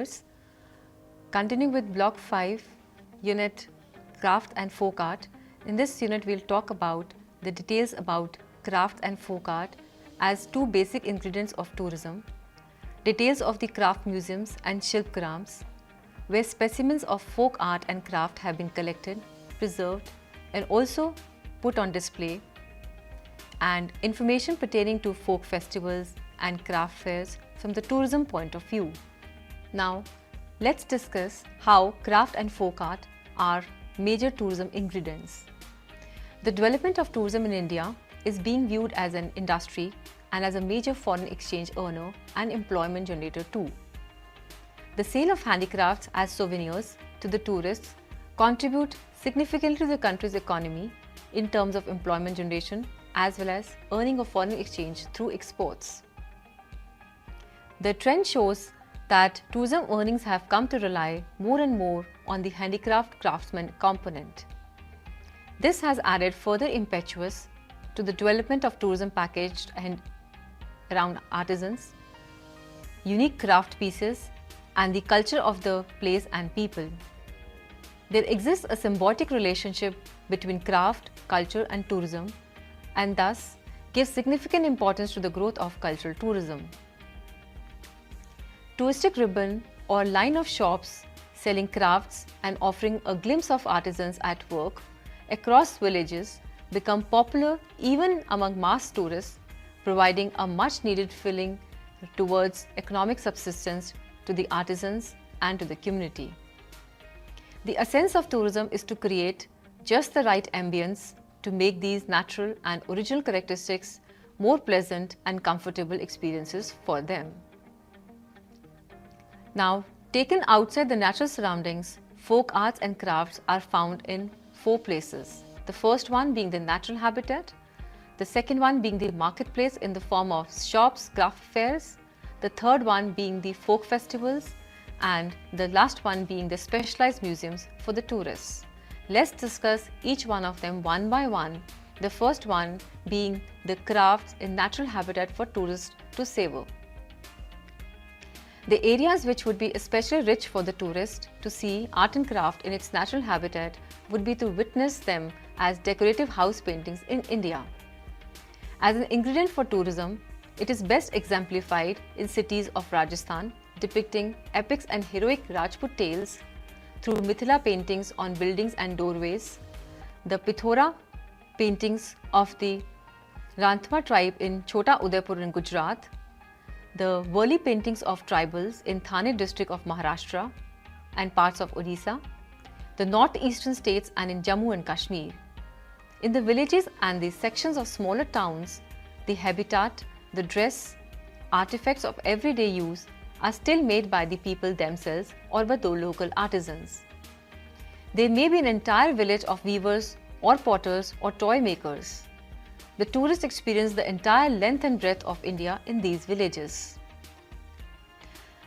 viewers. Continuing with Block 5, Unit Craft and Folk Art. In this unit, we'll talk about the details about craft and folk art as two basic ingredients of tourism, details of the craft museums and Shilpgrams, where specimens of folk art and craft have been collected, preserved, and also put on display, and information pertaining to folk festivals and craft fairs from the tourism point of view. Now, let's discuss how craft and folk art are major tourism ingredients. The development of tourism in India is being viewed as an industry and as a major foreign exchange earner and employment generator too. The sale of handicrafts as souvenirs to the tourists contribute significantly to the country's economy in terms of employment generation as well as earning of foreign exchange through exports. The trend shows that tourism earnings have come to rely more and more on the handicraft craftsman component. This has added further impetus to the development of tourism packaged and around artisans, unique craft pieces, and the culture of the place and people. There exists a symbiotic relationship between craft, culture, and tourism, and thus gives significant importance to the growth of cultural tourism. Touristic ribbon or line of shops selling crafts and offering a glimpse of artisans at work across villages become popular even among mass tourists, providing a much needed filling towards economic subsistence to the artisans and to the community. The essence of tourism is to create just the right ambience to make these natural and original characteristics more pleasant and comfortable experiences for them. Now, taken outside the natural surroundings, folk arts and crafts are found in 4 places. The first one being the natural habitat, the second one being the marketplace in the form of shops, craft fairs, the third one being the folk festivals, and the last one being the specialized museums for the tourists. Let's discuss each one of them one by one, the first one being the crafts in natural habitat for tourists to savor. The areas which would be especially rich for the tourist to see art and craft in its natural habitat would be to witness them as decorative house paintings in India. As an ingredient for tourism, it is best exemplified in cities of Rajasthan, depicting epics and heroic Rajput tales through Mithila paintings on buildings and doorways, the Pithora paintings of the Ranthamba tribe in Chota Udaipur in Gujarat, the Worli paintings of tribals in Thane district of Maharashtra and parts of Odisha, the northeastern states and in Jammu and Kashmir. In the villages and the sections of smaller towns, the habitat, the dress, artifacts of everyday use are still made by the people themselves or by the local artisans. There may be an entire village of weavers or potters or toy makers. The tourists experience the entire length and breadth of India in these villages.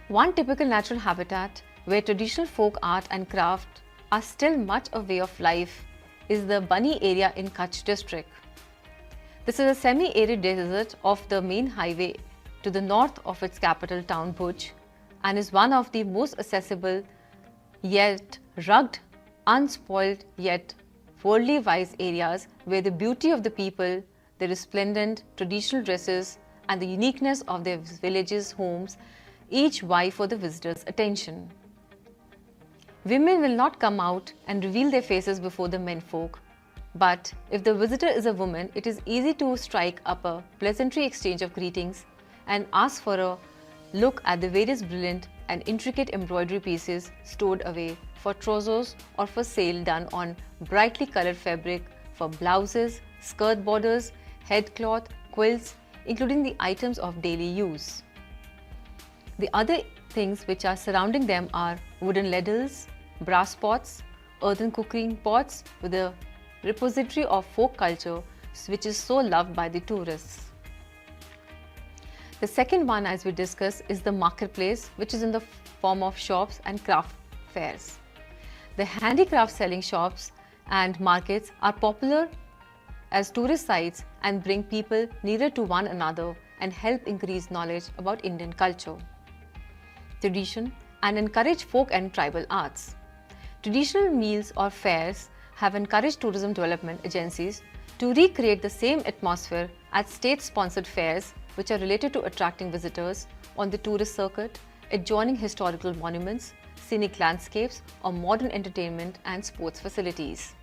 One typical natural habitat where traditional folk art and craft are still much a way of life is the Bani area in Kutch district. This is a semi-arid desert off the main highway to the north of its capital town Bhuj and is one of the most accessible yet rugged, unspoiled yet worldly wise areas where the beauty of the people, their resplendent traditional dresses and the uniqueness of their villages' homes each vie for the visitors' attention. Women will not come out and reveal their faces before the menfolk, but if the visitor is a woman, it is easy to strike up a pleasantry exchange of greetings and ask for a look at the various brilliant and intricate embroidery pieces stored away for trousers or for sale done on brightly colored fabric for blouses, skirt borders, headcloth, quilts, including the items of daily use. The other things which are surrounding them are wooden ladles, brass pots, earthen cooking pots with a repository of folk culture which is so loved by the tourists. The second one, as we discussed, is the marketplace, which is in the form of shops and craft fairs. The handicraft selling shops and markets are popular as tourist sites and bring people nearer to one another and help increase knowledge about Indian culture, tradition and encourage folk and tribal arts. Traditional meals or fairs have encouraged tourism development agencies to recreate the same atmosphere as state-sponsored fairs which are related to attracting visitors on the tourist circuit, adjoining historical monuments, scenic landscapes, or modern entertainment and sports facilities.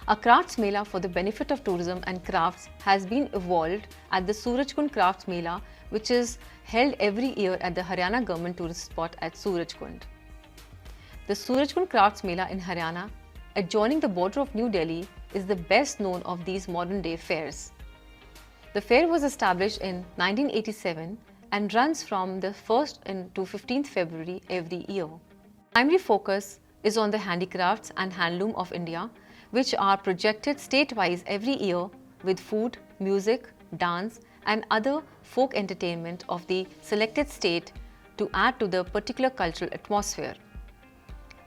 A crafts mela for the benefit of tourism and crafts has been evolved at the Surajkund Crafts Mela, which is held every year at the Haryana government tourist spot at Surajkund. The Surajkund Crafts Mela in Haryana, adjoining the border of New Delhi, is the best known of these modern-day fairs. The fair was established in 1987 and runs from the 1st to 15th February every year. Primary focus is on the handicrafts and handloom of India, which are projected state-wise every year with food, music, dance and other folk entertainment of the selected state to add to the particular cultural atmosphere.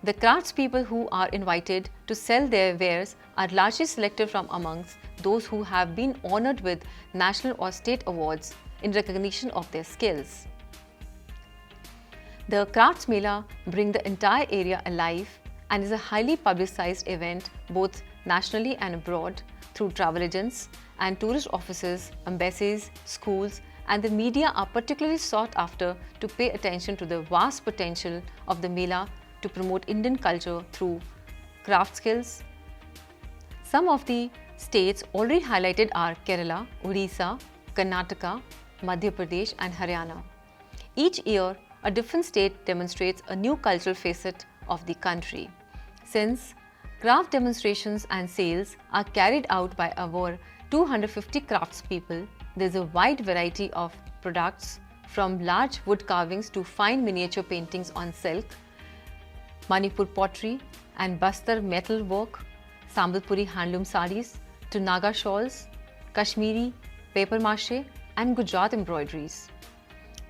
The craftspeople who are invited to sell their wares are largely selected from amongst those who have been honoured with national or state awards in recognition of their skills. The Crafts Mela bring the entire area alive and is a highly publicised event both nationally and abroad through travel agents and tourist offices, embassies, schools and the media are particularly sought after to pay attention to the vast potential of the Mela to promote Indian culture through craft skills. Some of the states already highlighted are Kerala, Odisha, Karnataka, Madhya Pradesh and Haryana. Each year, a different state demonstrates a new cultural facet of the country. Since craft demonstrations and sales are carried out by over 250 craftspeople, there is a wide variety of products from large wood carvings to fine miniature paintings on silk, Manipur pottery and Bastar metal work, Sambalpuri handloom sarees to Naga shawls, Kashmiri, paper mache and Gujarat embroideries.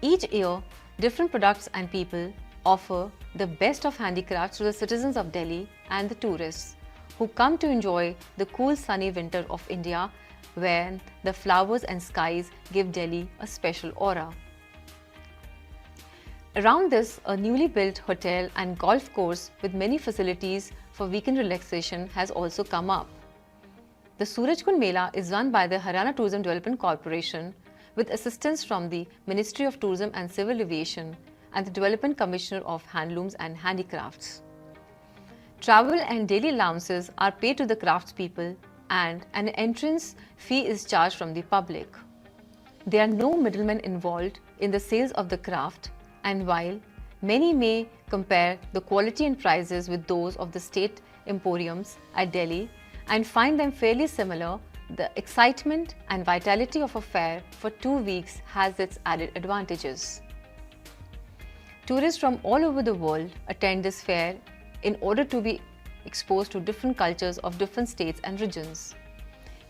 Each year, different products and people offer the best of handicrafts to the citizens of Delhi and the tourists who come to enjoy the cool sunny winter of India when the flowers and skies give Delhi a special aura. Around this, a newly built hotel and golf course with many facilities for weekend relaxation has also come up. The Surajkund Mela is run by the Haryana Tourism Development Corporation with assistance from the Ministry of Tourism and Civil Aviation and the Development Commissioner of Handlooms and Handicrafts. Travel and daily allowances are paid to the craftspeople and an entrance fee is charged from the public. There are no middlemen involved in the sales of the craft, and while many may compare the quality and prices with those of the state emporiums at Delhi and find them fairly similar, the excitement and vitality of a fair for 2 weeks has its added advantages. Tourists from all over the world attend this fair in order to be exposed to different cultures of different states and regions.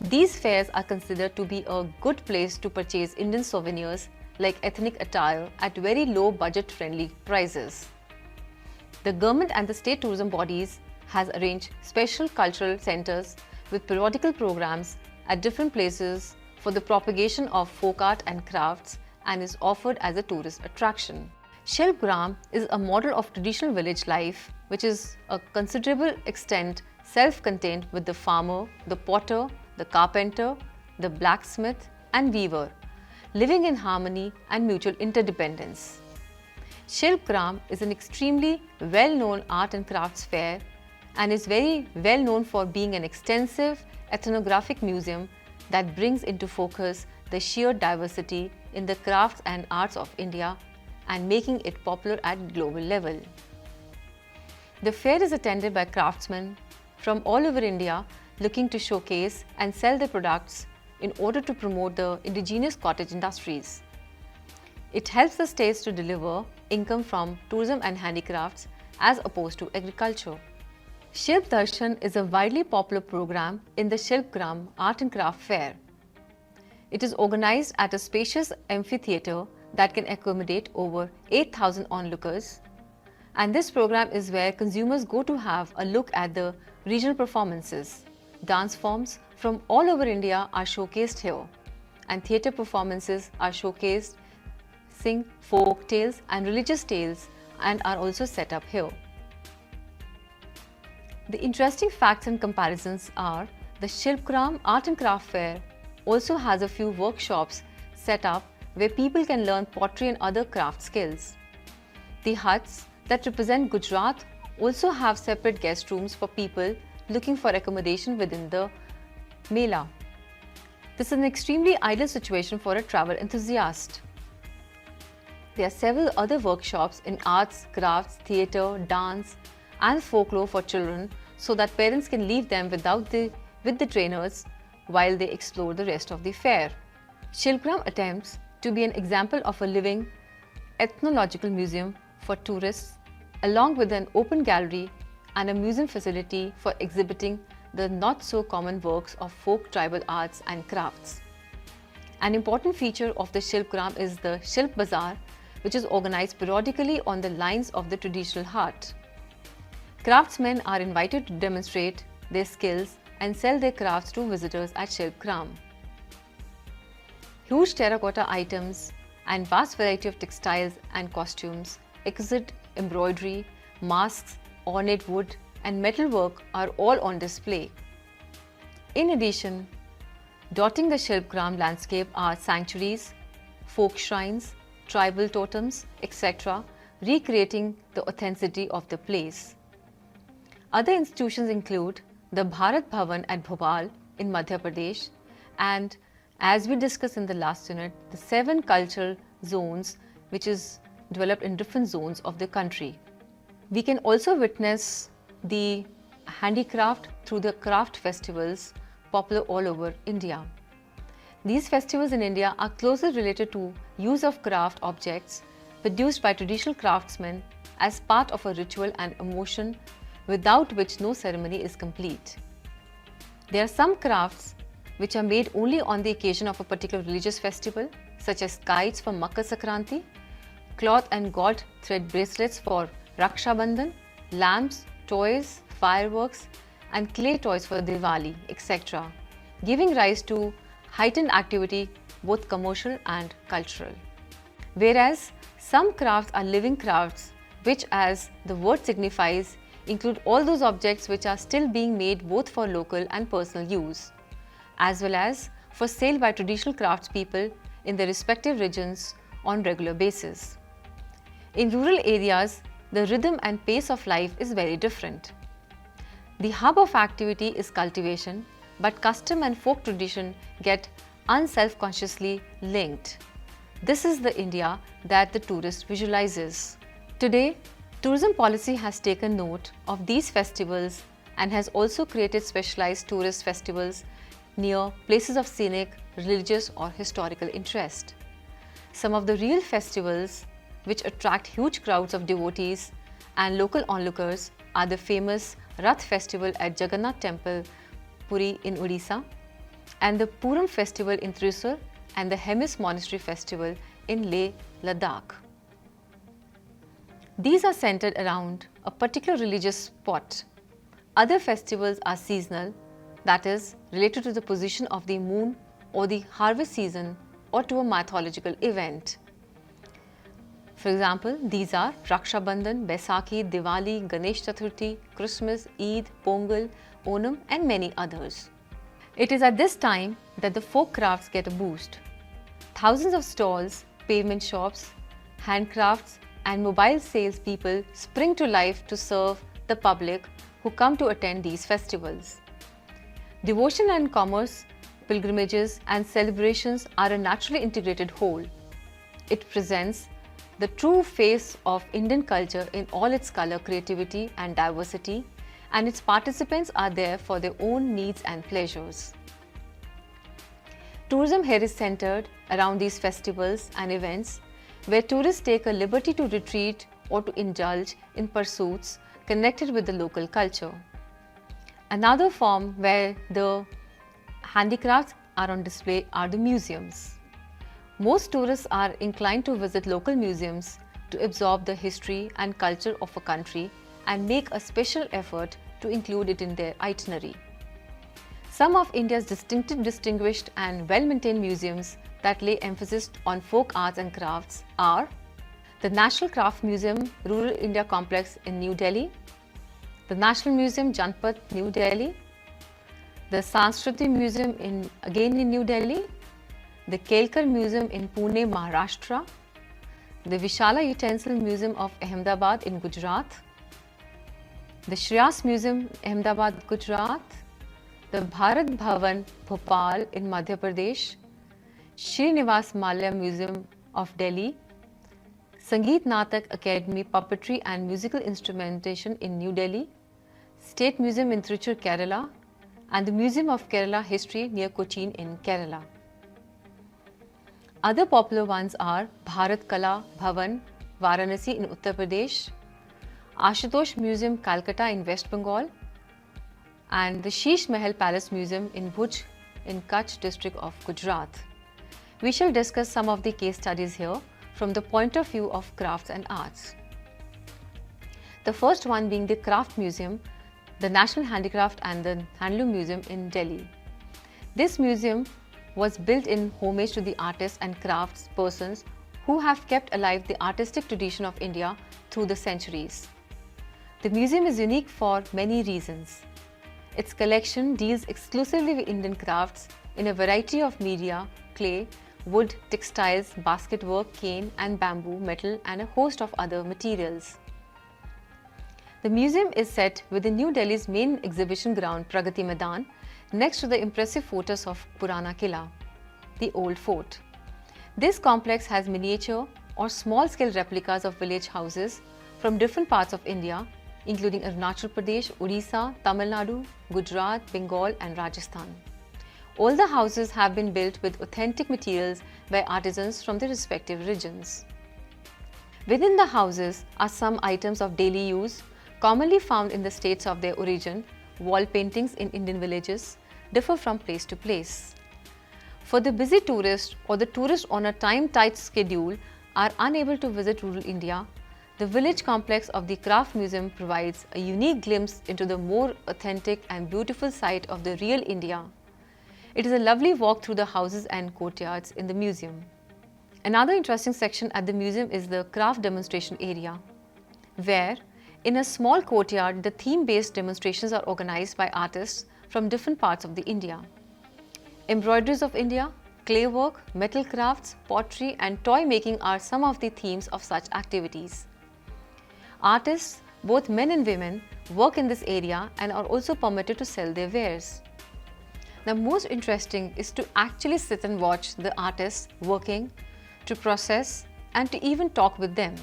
These fairs are considered to be a good place to purchase Indian souvenirs like ethnic attire at very low budget-friendly prices. The government and the state tourism bodies has arranged special cultural centers with periodical programs at different places for the propagation of folk art and crafts and is offered as a tourist attraction. Shilpgram is a model of traditional village life which is a considerable extent self-contained with the farmer, the potter, the carpenter, the blacksmith and weaver living in harmony and mutual interdependence. Shilpgram is an extremely well-known art and crafts fair and is very well known for being an extensive ethnographic museum that brings into focus the sheer diversity in the crafts and arts of India and making it popular at global level. The fair is attended by craftsmen from all over India looking to showcase and sell their products in order to promote the indigenous cottage industries. It helps the states to deliver income from tourism and handicrafts as opposed to agriculture. Shilp Darshan is a widely popular program in the Shilpgram Art and Craft Fair. It is organized at a spacious amphitheatre that can accommodate over 8,000 onlookers. And this program is where consumers go to have a look at the regional performances. Dance forms from all over India are showcased here, and theatre performances are showcased sing folk tales and religious tales and are also set up here. The interesting facts and comparisons are the Shilpgram Art and Craft Fair also has a few workshops set up where people can learn pottery and other craft skills. The huts that represent Gujarat also have separate guest rooms for people looking for accommodation within the Mela. This is an extremely ideal situation for a travel enthusiast. There are several other workshops in arts, crafts, theatre, dance and folklore for children so that parents can leave them with the trainers while they explore the rest of the fair. Shilpgram attempts to be an example of a living ethnological museum for tourists, along with an open gallery and a museum facility for exhibiting the not-so-common works of folk tribal arts and crafts. An important feature of the Shilpgram is the Shilp Bazaar, which is organized periodically on the lines of the traditional hut. Craftsmen are invited to demonstrate their skills and sell their crafts to visitors at Shilpgram. Huge terracotta items and vast variety of textiles and costumes, exquisite embroidery, masks, ornate wood and metalwork are all on display. In addition, dotting the Shilpgram landscape are sanctuaries, folk shrines, tribal totems, etc., recreating the authenticity of the place. Other institutions include the Bharat Bhavan at Bhopal in Madhya Pradesh and, as we discussed in the last unit, the 7 cultural zones which is developed in different zones of the country. We can also witness the handicraft through the craft festivals popular all over India. These festivals in India are closely related to use of craft objects produced by traditional craftsmen as part of a ritual and emotion without which no ceremony is complete. There are some crafts which are made only on the occasion of a particular religious festival, such as kites for Makar Sankranti, cloth and gold thread bracelets for Raksha Bandhan, lamps, toys, fireworks and clay toys for Diwali, etc., giving rise to heightened activity, both commercial and cultural. Whereas some crafts are living crafts which, as the word signifies, include all those objects which are still being made both for local and personal use, as well as for sale by traditional craftspeople in their respective regions on regular basis. In rural areas, the rhythm and pace of life is very different. The hub of activity is cultivation, but custom and folk tradition get unself-consciously linked. This is the India that the tourist visualizes. Today, tourism policy has taken note of these festivals and has also created specialized tourist festivals near places of scenic, religious or historical interest. Some of the real festivals which attract huge crowds of devotees and local onlookers are the famous Rath festival at Jagannath Temple, Puri in Odisha, and the Puram festival in Thrissur and the Hemis Monastery festival in Leh, Ladakh. These are centered around a particular religious spot. Other festivals are seasonal, that is, related to the position of the moon or the harvest season or to a mythological event. For example, these are Raksha Bandhan, Baisakhi, Diwali, Ganesh Chaturthi, Christmas, Eid, Pongal, Onam and many others. It is at this time that the folk crafts get a boost. Thousands of stalls, pavement shops, handcrafts and mobile salespeople spring to life to serve the public who come to attend these festivals. Devotion and commerce, pilgrimages and celebrations are a naturally integrated whole. It presents the true face of Indian culture in all its color, creativity and diversity, and its participants are there for their own needs and pleasures. Tourism here is centered around these festivals and events where tourists take a liberty to retreat or to indulge in pursuits connected with the local culture. Another form where the handicrafts are on display are the museums. Most tourists are inclined to visit local museums to absorb the history and culture of a country and make a special effort to include it in their itinerary. Some of India's distinguished and well-maintained museums that lay emphasis on folk arts and crafts are the National Craft Museum, Rural India Complex in New Delhi, the National Museum, Janpath, New Delhi, the Sanskriti Museum again in New Delhi, the Kelkar Museum in Pune, Maharashtra, the Vishala Utensil Museum of Ahmedabad in Gujarat, the Shreyas Museum, Ahmedabad, Gujarat, the Bharat Bhavan, Bhopal in Madhya Pradesh, Srinivas Malya Museum of Delhi, Sangeet Natak Academy Puppetry and Musical Instrumentation in New Delhi, State Museum in Trichur, Kerala, and the Museum of Kerala History near Cochin in Kerala. Other popular ones are Bharat Kala Bhavan, Varanasi in Uttar Pradesh, Ashutosh Museum, Calcutta in West Bengal, and the Sheesh Mahal Palace Museum in Bhuj in Kutch district of Gujarat. We shall discuss some of the case studies here from the point of view of crafts and arts. The first one being the Craft Museum, the National Handicraft and the Handloom Museum in Delhi. This museum was built in homage to the artists and crafts persons who have kept alive the artistic tradition of India through the centuries. The museum is unique for many reasons. Its collection deals exclusively with Indian crafts in a variety of media, clay, wood, textiles, basket work, cane and bamboo, metal and a host of other materials. The museum is set within New Delhi's main exhibition ground Pragati Maidan, next to the impressive fortress of Purana Kila, the old fort. This complex has miniature or small-scale replicas of village houses from different parts of India, including Arunachal Pradesh, Odisha, Tamil Nadu, Gujarat, Bengal and Rajasthan. All the houses have been built with authentic materials by artisans from the respective regions. Within the houses are some items of daily use commonly found in the states of their origin. Wall paintings in Indian villages differ from place to place. For the busy tourist or the tourist on a time-tight schedule are unable to visit rural India, the village complex of the Craft Museum provides a unique glimpse into the more authentic and beautiful side of the real India. It is a lovely walk through the houses and courtyards in the museum. Another interesting section at the museum is the craft demonstration area, where in a small courtyard, the theme-based demonstrations are organized by artists from different parts of the India. Embroideries of India, clay work, metal crafts, pottery and toy making are some of the themes of such activities. Artists, both men and women, work in this area and are also permitted to sell their wares. The most interesting is to actually sit and watch the artists working, to process and to even talk with them.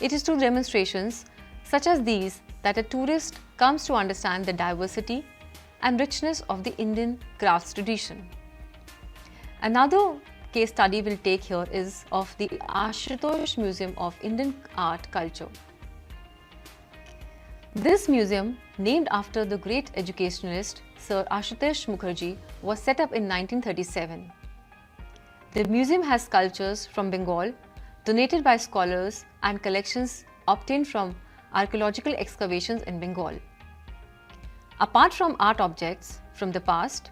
It is through demonstrations such as these that a tourist comes to understand the diversity and richness of the Indian crafts tradition. Another case study we'll take here is of the Ashutosh Museum of Indian Art Culture. This museum, named after the great educationalist Sir Ashutosh Mukherjee, was set up in 1937. The museum has sculptures from Bengal, donated by scholars and collections obtained from archaeological excavations in Bengal. Apart from art objects from the past,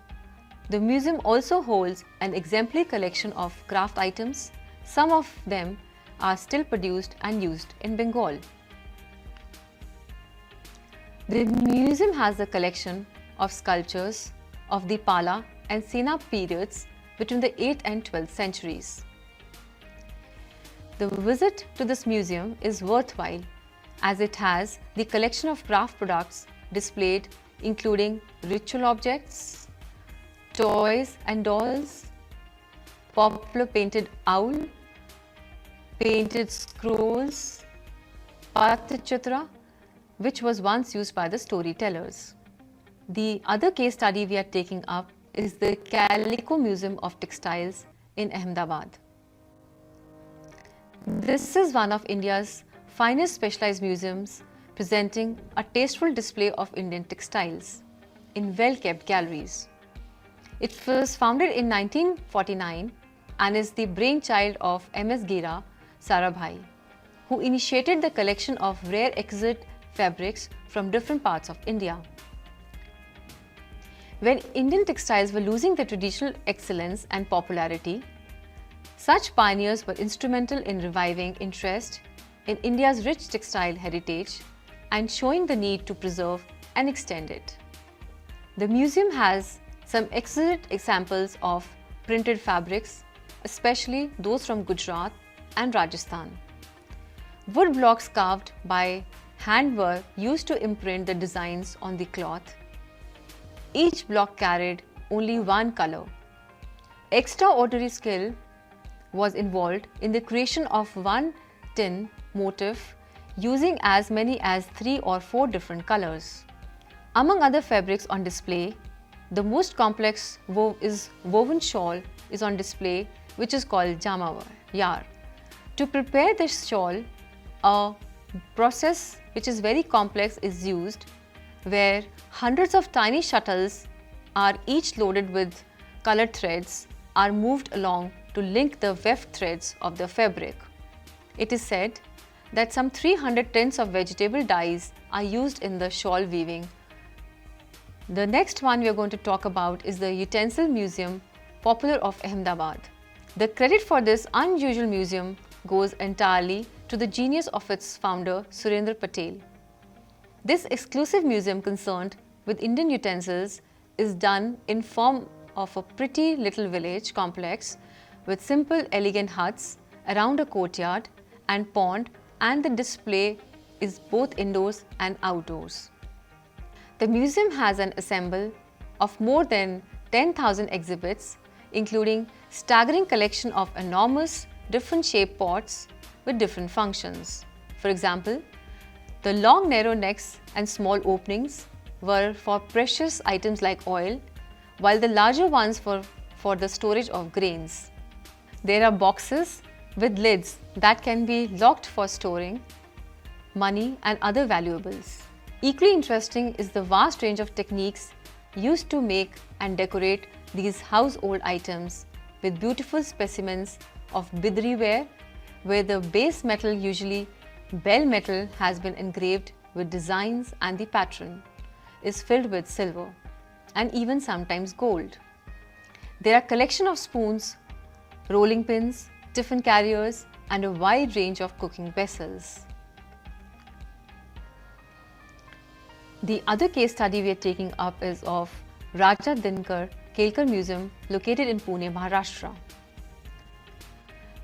the museum also holds an exemplary collection of craft items. Some of them are still produced and used in Bengal. The museum has a collection of sculptures of the Pala and Sena periods between the 8th and 12th centuries. The visit to this museum is worthwhile as it has the collection of craft products displayed, including ritual objects, toys and dolls, popular painted owl, painted scrolls, Patachitra, which was once used by the storytellers. The other case study we are taking up is the Calico Museum of Textiles in Ahmedabad. This is one of India's finest specialized museums, presenting a tasteful display of Indian textiles in well-kept galleries. It was founded in 1949 and is the brainchild of M.S. Gira Sarabhai, who initiated the collection of rare exquisite fabrics from different parts of India. When Indian textiles were losing their traditional excellence and popularity, such pioneers were instrumental in reviving interest in India's rich textile heritage and showing the need to preserve and extend it. The museum has some excellent examples of printed fabrics, especially those from Gujarat and Rajasthan. Wood blocks carved by hand were used to imprint the designs on the cloth. Each block carried only one color. Extraordinary skill was involved in the creation of one tin motif using as many as 3 or 4 different colors. Among other fabrics on display, the most complex woven shawl is on display, which is called Jamawar. To prepare this shawl, a process which is very complex is used, where hundreds of tiny shuttles are each loaded with colored threads are moved along to link the weft threads of the fabric. It is said that some 300 tins of vegetable dyes are used in the shawl weaving. The next one we are going to talk about is the Utensil Museum, popular of Ahmedabad. The credit for this unusual museum goes entirely to the genius of its founder, Surendra Patel. This exclusive museum concerned with Indian utensils is done in form of a pretty little village complex with simple elegant huts around a courtyard and pond, and the display is both indoors and outdoors. The museum has an ensemble of more than 10,000 exhibits, including staggering collection of enormous different shaped pots with different functions. For example, the long narrow necks and small openings were for precious items like oil, while the larger ones were for the storage of grains. There are boxes with lids that can be locked for storing money and other valuables. Equally interesting is the vast range of techniques used to make and decorate these household items, with beautiful specimens of bidri ware, where the base metal, usually bell metal, has been engraved with designs and the pattern is filled with silver and even sometimes gold. There are collection of spoons, rolling pins, tiffin carriers and a wide range of cooking vessels. The other case study we are taking up is of Raja Dinkar Kelkar Museum, located in Pune, Maharashtra.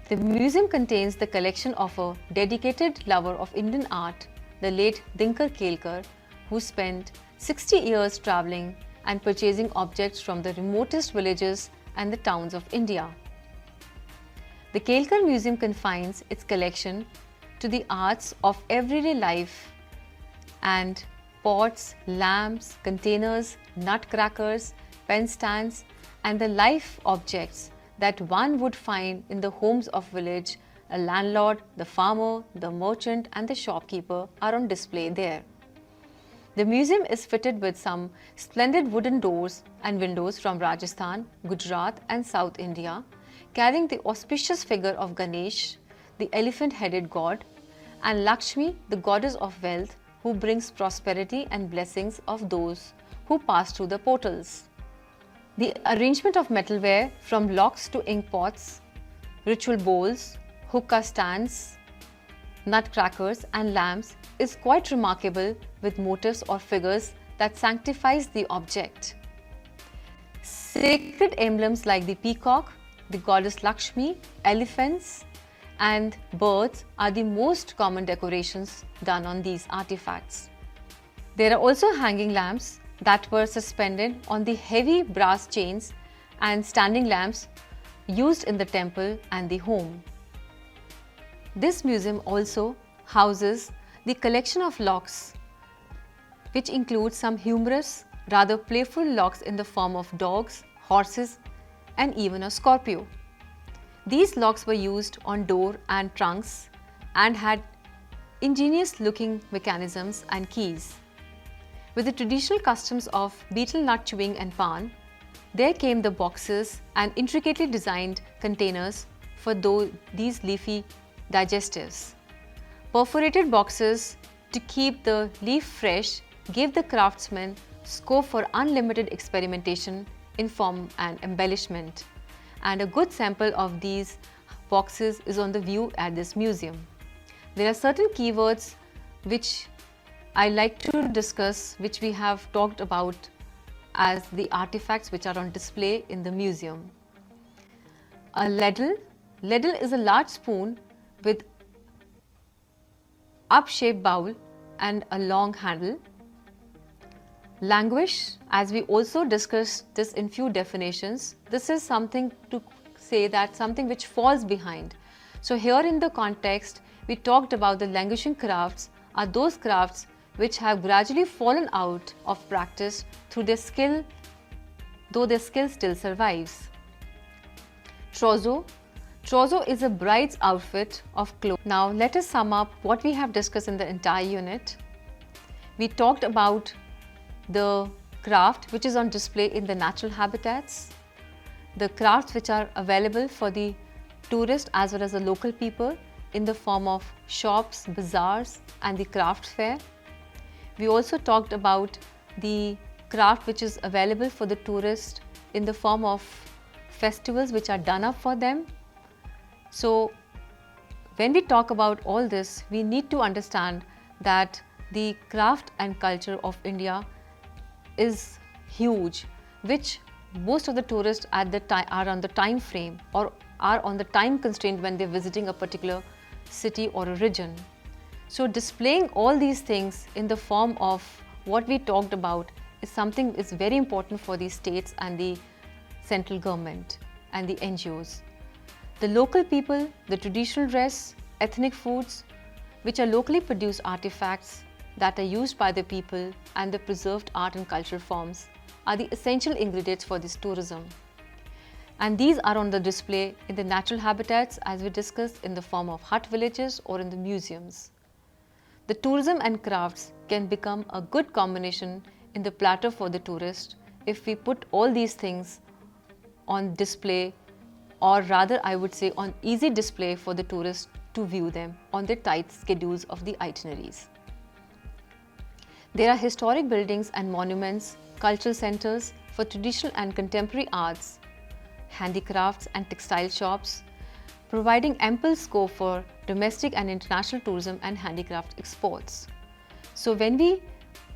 The museum contains the collection of a dedicated lover of Indian art, the late Dinkar Kelkar, who spent 60 years travelling and purchasing objects from the remotest villages and the towns of India. The Kelkar Museum confines its collection to the arts of everyday life and pots, lamps, containers, nutcrackers, pen stands and the life objects that one would find in the homes of village. A landlord, the farmer, the merchant and the shopkeeper are on display there. The museum is fitted with some splendid wooden doors and windows from Rajasthan, Gujarat and South India, carrying the auspicious figure of Ganesh, the elephant-headed god, and Lakshmi, the goddess of wealth, who brings prosperity and blessings of those who pass through the portals. The arrangement of metalware from locks to ink pots, ritual bowls, hookah stands, nutcrackers and lamps is quite remarkable, with motifs or figures that sanctifies the object. Sacred emblems like the peacock, the goddess Lakshmi, elephants and birds are the most common decorations done on these artifacts. There are also hanging lamps that were suspended on the heavy brass chains and standing lamps used in the temple and the home. This museum also houses the collection of locks, which includes some humorous, rather playful locks in the form of dogs, horses and even a scorpio. These locks were used on door and trunks and had ingenious looking mechanisms and keys. With the traditional customs of betel nut chewing and pan, there came the boxes and intricately designed containers for these leafy digestives. Perforated boxes to keep the leaf fresh gave the craftsmen scope for unlimited experimentation in form and embellishment. And a good sample of these boxes is on the view at this museum. There are certain keywords which I like to discuss, which we have talked about as the artifacts which are on display in the museum. A ladle. Ladle is a large spoon with up-shaped bowl and a long handle. Languish, as we also discussed this in few definitions, this is something to say that something which falls behind. So here in the context, we talked about the languishing crafts are those crafts which have gradually fallen out of practice through their skill, though their skill still survives. Trousseau. Trousseau is a bride's outfit of clothes. Now let us sum up what we have discussed in the entire unit. We talked about the craft which is on display in the natural habitats, the crafts which are available for the tourist as well as the local people in the form of shops, bazaars and the craft fair. We also talked about the craft which is available for the tourist in the form of festivals which are done up for them. So when we talk about all this, we need to understand that the craft and culture of India is huge, which most of the tourists at the time are on the time frame or are on the time constraint when they're visiting a particular city or a region. So displaying all these things in the form of what we talked about is something is very important for the states and the central government and the NGOs. The local people, the traditional dress, ethnic foods, which are locally produced artifacts that are used by the people, and the preserved art and cultural forms are the essential ingredients for this tourism. And these are on the display in the natural habitats as we discussed in the form of hut villages or in the museums. The tourism and crafts can become a good combination in the platter for the tourist if we put all these things on display, or rather I would say on easy display for the tourist to view them on the tight schedules of the itineraries. There are historic buildings and monuments, cultural centers for traditional and contemporary arts, handicrafts and textile shops, providing ample scope for domestic and international tourism and handicraft exports. So when we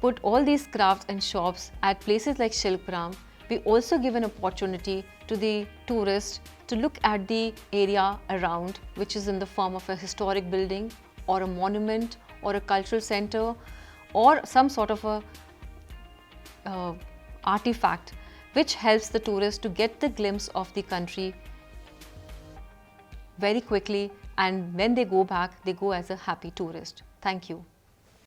put all these crafts and shops at places like Shilparam, we also give an opportunity to the tourist to look at the area around, which is in the form of a historic building or a monument or a cultural center or some sort of a artifact which helps the tourist to get the glimpse of the country very quickly, and when they go back, they go as a happy tourist. Thank you.